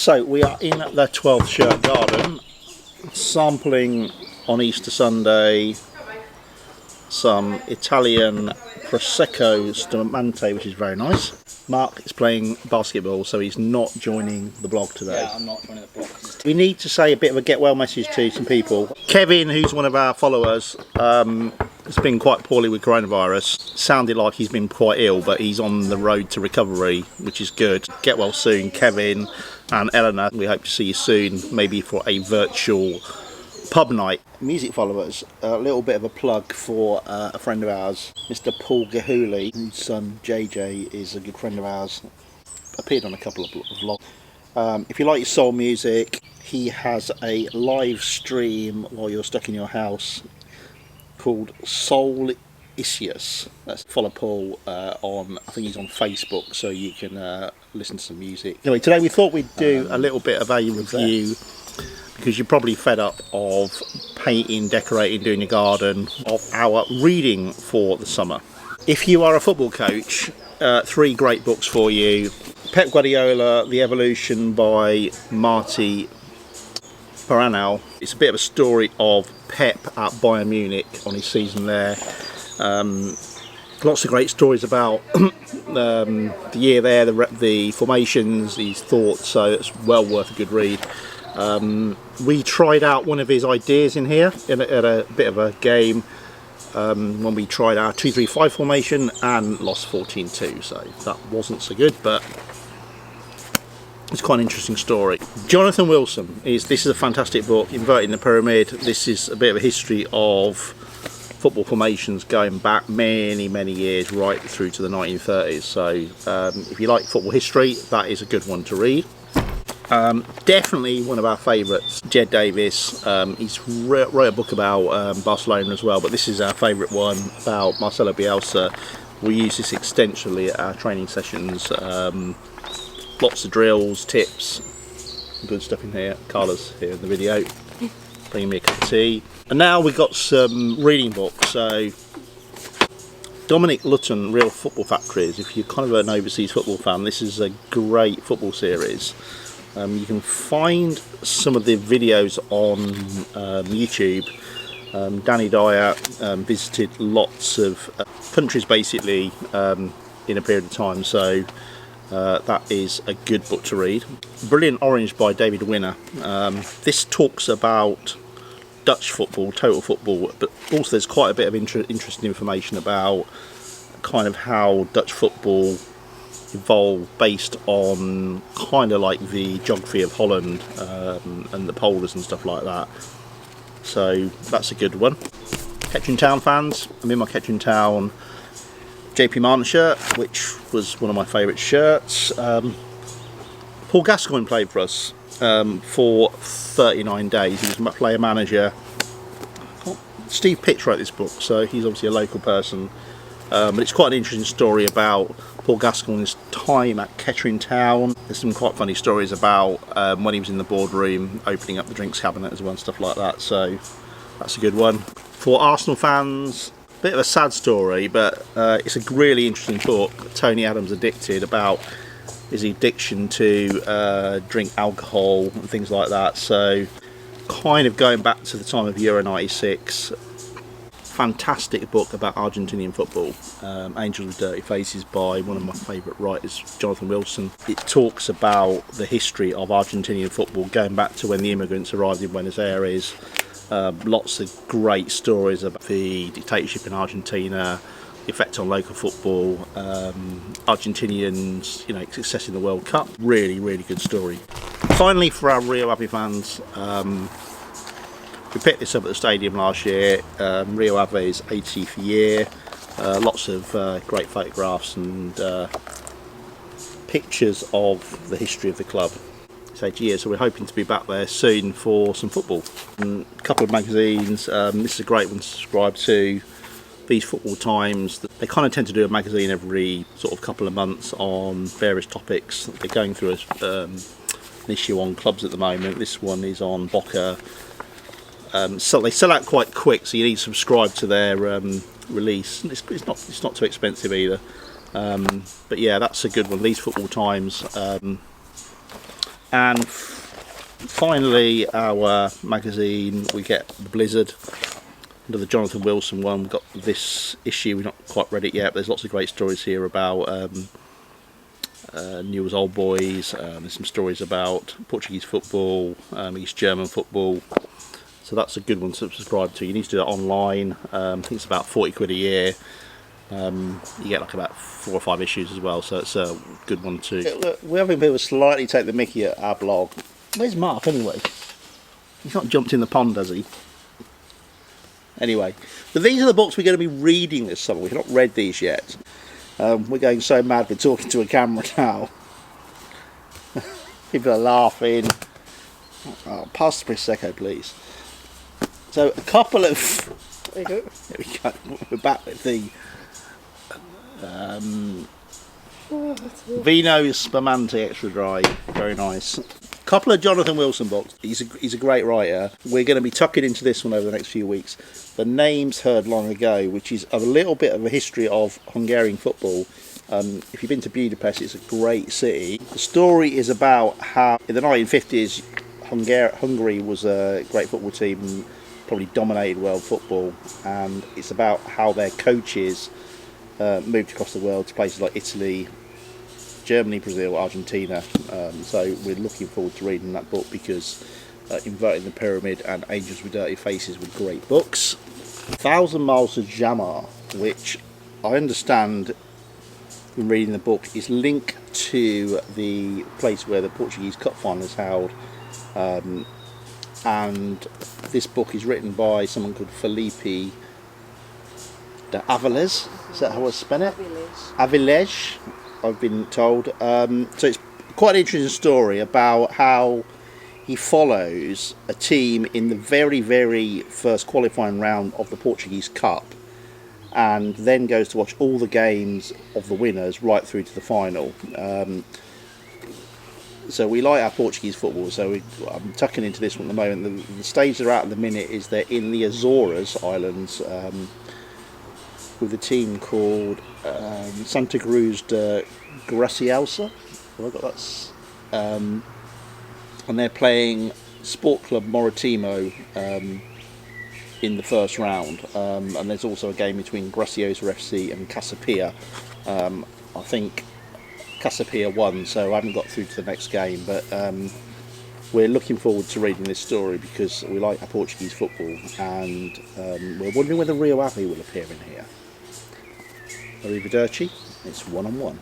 So we are in the 12th Shirt Garden, sampling on Easter Sunday some Italian Prosecco Spumante, which is very nice. Mark is playing basketball, so he's not joining the blog today. Yeah, I'm not joining the blog. We need to say a bit of a get well message to some people. Kevin, who's one of our followers, has been quite poorly with coronavirus. Sounded like he's been quite ill, but he's on the road to recovery, which is good. Get well soon, Kevin and Eleanor. We hope to see you soon, maybe for a virtual pub night. Music followers, a little bit of a plug for a friend of ours, Mr. Paul Gahuli, whose son JJ is a good friend of ours. Appeared on a couple of vlogs. If you like your soul music, he has a live stream while you're stuck in your house called Soul Isius. Follow Paul on, I think he's on Facebook, so you can listen to some music. Anyway, today we thought we'd do a little bit of a review, because you're probably fed up of painting, decorating, doing your garden, of our reading for the summer. If you are a football coach, 3 great books for you. Pep Guardiola, The Evolution by Marti, Perarnau. It's a bit of a story of Pep at Bayern Munich on his season there. Lots of great stories about the year there, the formations, his thoughts, so it's well worth a good read. We tried out one of his ideas in here at a bit of a game when we tried our 2-3-5 formation and lost 14-2, so that wasn't so good, but it's quite an interesting story. Jonathan Wilson, this is a fantastic book, Inverting the Pyramid. This is a bit of a history of football formations going back many years, right through to the 1930s, so if you like football history, that is a good one to read. Definitely one of our favourites, Jed Davies. He's wrote a book about Barcelona as well, but this is our favourite one about Marcelo Bielsa. We use this extensively at our training sessions. Lots of drills, tips, good stuff in here. Carla's here in the video, bringing me a cup of tea. And now we've got some reading books. So Dominic Utton, Real Football Factories. If you're kind of an overseas football fan, this is a great football series. You can find some of the videos on YouTube. Danny Dyer visited lots of countries basically in a period of time, so that is a good book to read. Brilliant Orange by David Winner. This talks about Dutch football, total football, but also there's quite a bit of interesting information about kind of how Dutch football evolved based on kind of like the geography of Holland and the polders and stuff like that, so that's a good one. Kettering Town fans, I'm in my Kettering Town JP Martin shirt, which was one of my favourite shirts. Paul Gascoigne played for us for 39 days. He was player manager. Steve Pitch wrote this book, so he's obviously a local person, but it's quite an interesting story about Paul Gascoigne's time at Kettering Town. There's some quite funny stories about when he was in the boardroom opening up the drinks cabinet as well and stuff like that, so that's a good one. For Arsenal fans, a bit of a sad story, but it's a really interesting book, Tony Adams Addicted, about his addiction to drink alcohol and things like that, so kind of going back to the time of Euro 96. Fantastic book about Argentinian football, Angels with Dirty Faces by one of my favourite writers, Jonathan Wilson. It talks about the history of Argentinian football going back to when the immigrants arrived in Buenos Aires. Lots of great stories about the dictatorship in Argentina, the effect on local football, Argentinians, success in the World Cup. Really good story. Finally, for our Rio Ave fans, we picked this up at the stadium last year. Rio Ave's 80th year. Lots of great photographs and pictures of the history of the club. It's 80 years, so we're hoping to be back there soon for some football. A couple of magazines. This is a great one to subscribe to. These Football Times. They kind of tend to do a magazine every sort of couple of months on various topics. They're going through an issue on clubs at the moment. This one is on Boca. So they sell out quite quick, so you need to subscribe to their release. It's not too expensive either. But yeah, that's a good one. These Football Times. And finally, our magazine, we get the Blizzard, another Jonathan Wilson one. We've got this issue, we've not quite read it yet, but there's lots of great stories here about Newell's Old Boys. There's some stories about Portuguese football, East German football. So that's a good one to subscribe to. You need to do that online. I think it's about 40 quid a year. You get like about 4 or 5 issues as well, so it's a good one too. Look, we're having people slightly take the mickey at our blog. Where's Mark anyway? He's not jumped in the pond, has he? Anyway, but these are the books we're going to be reading this summer. We've not read these yet. We're going so mad we're talking to a camera now. People are laughing. Oh, pass the Prosecco, please. So a couple of... There you go. There we go. We're back with the Vino Spumante Extra Dry. Very nice. Couple of Jonathan Wilson books. He's a great writer. We're going to be tucking into this one over the next few weeks. The Names Heard Long Ago, which is a little bit of a history of Hungarian football. If you've been to Budapest, it's a great city. The story is about how in the 1950s Hungary was a great football team and probably dominated world football, and it's about how their coaches moved across the world to places like Italy, Germany, Brazil, Argentina. So we're looking forward to reading that book because Inverting the Pyramid and Angels with Dirty Faces were great books. 1,000 Miles to Jamor, which I understand from reading the book is linked to the place where the Portuguese Cup final is held. And this book is written by someone called Filipe de Avilés. Is that how I spell it? Avilés, I've been told. So it's quite an interesting story about how he follows a team in the very, very first qualifying round of the Portuguese Cup, and then goes to watch all the games of the winners right through to the final. So we like our Portuguese football, so I'm tucking into this one at the moment. The stage they're at the minute is they're in the Azores Islands with a team called Santa Cruz de Graciausa. Have I got that? And they're playing Sport Club Moritimo in the first round. And there's also a game between Graciosa FC and Casapia. I think Casapia won, so I haven't got through to the next game, but we're looking forward to reading this story because we like our Portuguese football, and we're wondering whether Rio Ave will appear in here. Arrivederci, it's 1-on-1.